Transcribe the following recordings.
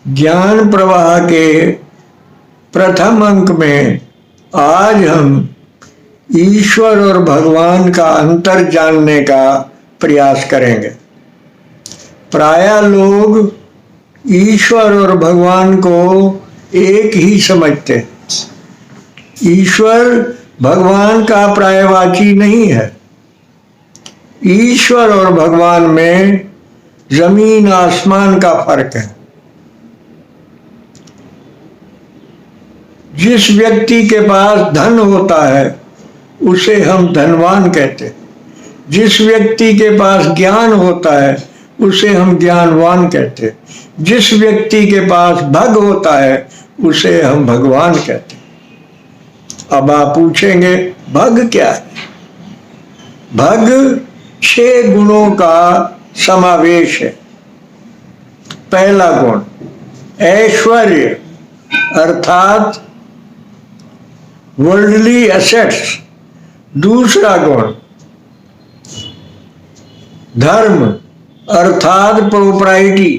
ज्ञान प्रवाह के प्रथम अंक में आज हम ईश्वर और भगवान का अंतर जानने का प्रयास करेंगे। प्रायः लोग ईश्वर और भगवान को एक ही समझते हैं। ईश्वर भगवान का पर्यायवाची नहीं है। ईश्वर और भगवान में जमीन आसमान का फर्क है। जिस व्यक्ति के पास धन होता है उसे हम धनवान कहते हैं। जिस व्यक्ति के पास ज्ञान होता है उसे हम ज्ञानवान कहते हैं। जिस व्यक्ति के पास भग होता है उसे हम भगवान कहते हैं। अब आप पूछेंगे भग क्या है? भग 6 गुणों का समावेश है। पहला गुण ऐश्वर्य अर्थात वर्ल्डली एसेट्स। दूसरा गुण धर्म अर्थात प्रोप्राइटी।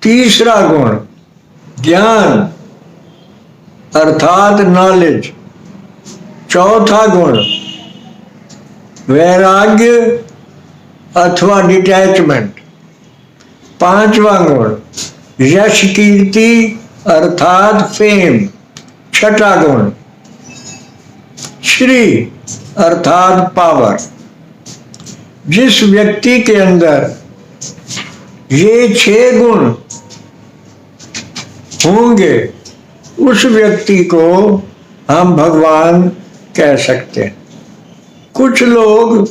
तीसरा गुण ज्ञान अर्थात नॉलेज। चौथा गुण वैराग्य अथवा डिटैचमेंट। पांचवा गुण यश कीर्ति अर्थात फेम। छठा गुण श्री अर्थात पावर। जिस व्यक्ति के अंदर ये 6 गुण होंगे उस व्यक्ति को हम भगवान कह सकते हैं। कुछ लोग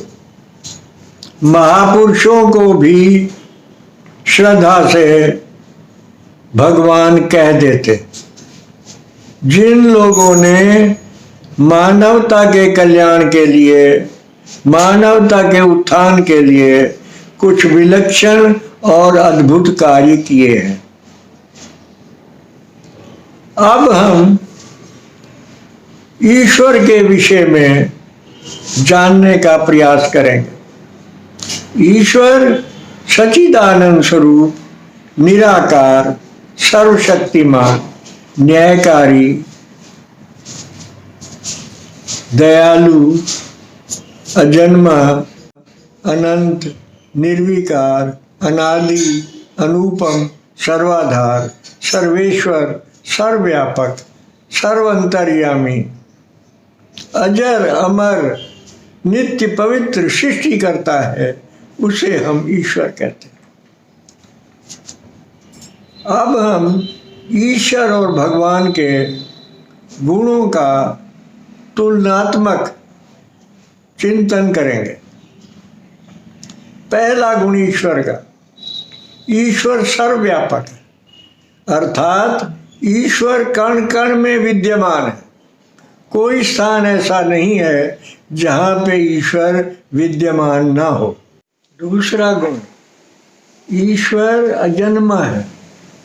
महापुरुषों को भी श्रद्धा से भगवान कह देते। जिन लोगों ने मानवता के कल्याण के लिए, मानवता के उत्थान के लिए कुछ विलक्षण और अद्भुत कार्य किए हैं। अब हम ईश्वर के विषय में जानने का प्रयास करेंगे। ईश्वर सच्चिदानंद स्वरूप, निराकार, सर्वशक्तिमान, न्यायकारी, दयालु, अजन्मा, अनंत, निर्विकार, अनादि, अनुपम, सर्वाधार, सर्वेश्वर, सर्वव्यापक, सर्वंतर्यामी, अजर अमर, नित्य पवित्र सृष्टि करता है, उसे हम ईश्वर कहते हैं। अब हम ईश्वर और भगवान के गुणों का तुलनात्मक चिंतन करेंगे। पहला गुण ईश्वर का, ईश्वर सर्वव्यापक है अर्थात ईश्वर कण कण में विद्यमान है। कोई स्थान ऐसा नहीं है जहाँ पे ईश्वर विद्यमान ना हो। दूसरा गुण ईश्वर अजन्मा है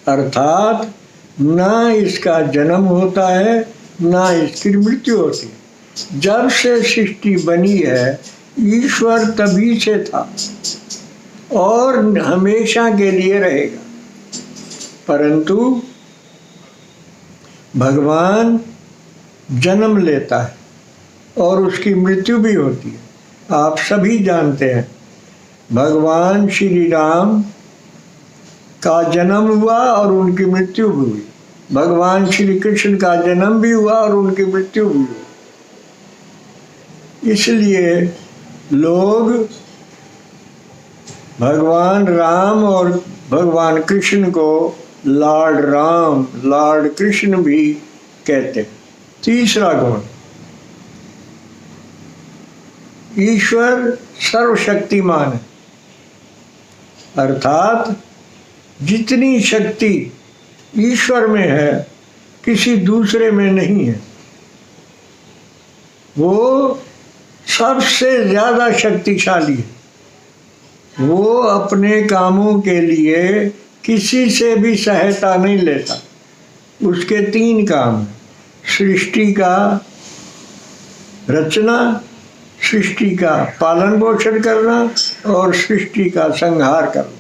अर्थात ना इसका जन्म होता है ना इसकी मृत्यु होती है। जब से सृष्टि बनी है ईश्वर तभी से था और हमेशा के लिए रहेगा। परंतु भगवान जन्म लेता है और उसकी मृत्यु भी होती है। आप सभी जानते हैं भगवान श्री राम का जन्म हुआ और उनकी मृत्यु भी हुई। भगवान श्री कृष्ण का जन्म भी हुआ और उनकी मृत्यु भी हुई। इसलिए लोग भगवान राम और भगवान कृष्ण को लॉर्ड राम, लॉर्ड कृष्ण भी कहते। तीसरा गुण ईश्वर सर्वशक्तिमान है अर्थात जितनी शक्ति ईश्वर में है किसी दूसरे में नहीं है। वो सबसे ज्यादा शक्तिशाली है। वो अपने कामों के लिए किसी से भी सहायता नहीं लेता। उसके 3 काम हैं, सृष्टि का रचना, सृष्टि का पालन पोषण करना और सृष्टि का संहार करना।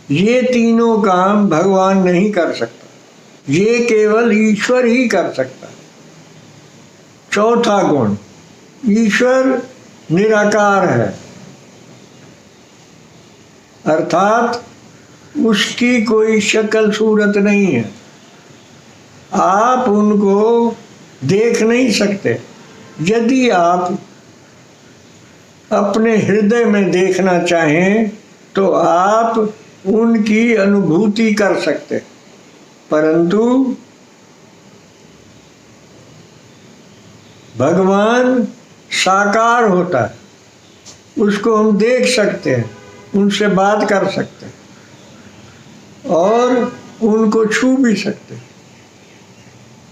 ये तीनों काम भगवान नहीं कर सकता, ये केवल ईश्वर ही कर सकता। चौथा गुण, ईश्वर निराकार है, अर्थात उसकी कोई शक्ल सूरत नहीं है, आप उनको देख नहीं सकते। यदि आप अपने हृदय में देखना चाहें तो आप उनकी अनुभूति कर सकते, परंतु भगवान साकार होता है, उसको हम देख सकते हैं, उनसे बात कर सकते हैं और उनको छू भी सकते हैं।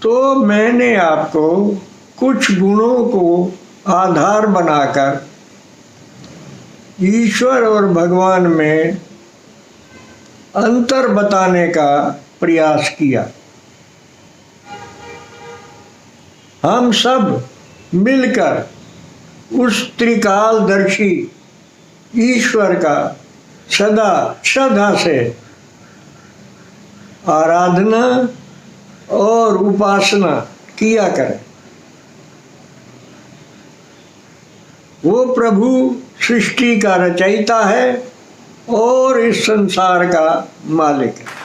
तो मैंने आपको कुछ गुणों को आधार बनाकर ईश्वर और भगवान में अंतर बताने का प्रयास किया। हम सब मिलकर उस त्रिकालदर्शी ईश्वर का सदा श्रद्धा से आराधना और उपासना किया करें। वो प्रभु सृष्टि का रचयिता है और इस संसार का मालिक है।